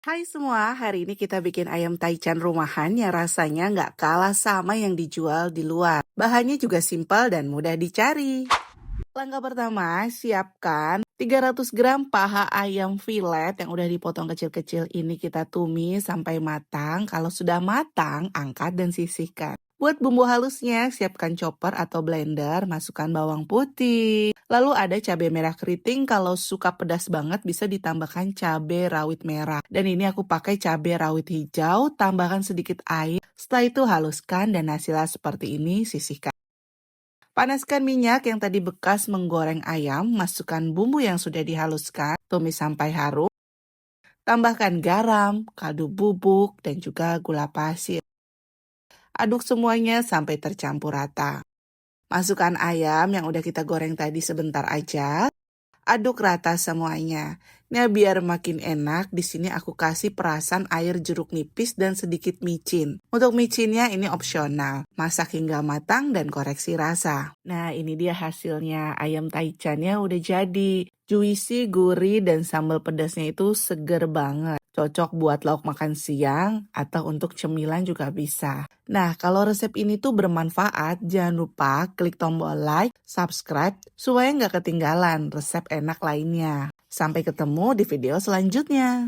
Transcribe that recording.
Hai semua, hari ini kita bikin ayam taichan rumahan yang rasanya nggak kalah sama yang dijual di luar. Bahannya juga simpel dan mudah dicari. Langkah pertama, siapkan 300 gram paha ayam filet yang udah dipotong kecil-kecil ini kita tumis sampai matang. Kalau sudah matang, angkat dan sisihkan. Buat bumbu halusnya, siapkan chopper atau blender, masukkan bawang putih. Lalu ada cabai merah keriting, kalau suka pedas banget bisa ditambahkan cabai rawit merah. Dan ini aku pakai cabai rawit hijau, tambahkan sedikit air. Setelah itu haluskan dan hasilnya seperti ini, sisihkan. Panaskan minyak yang tadi bekas menggoreng ayam, masukkan bumbu yang sudah dihaluskan, tumis sampai harum, tambahkan garam, kaldu bubuk, dan juga gula pasir. Aduk semuanya sampai tercampur rata. Masukkan ayam yang udah kita goreng tadi sebentar aja. Aduk rata semuanya. Nah, biar makin enak, di sini aku kasih perasan air jeruk nipis dan sedikit micin. Untuk micinnya ini opsional. Masak hingga matang dan koreksi rasa. Nah, ini dia hasilnya. Ayam taichannya udah jadi. Juicy, gurih, dan sambal pedasnya itu seger banget. Cocok buat lauk makan siang atau untuk cemilan juga bisa. Nah, kalau resep ini tuh bermanfaat, jangan lupa klik tombol like, subscribe, supaya nggak ketinggalan resep enak lainnya. Sampai ketemu di video selanjutnya.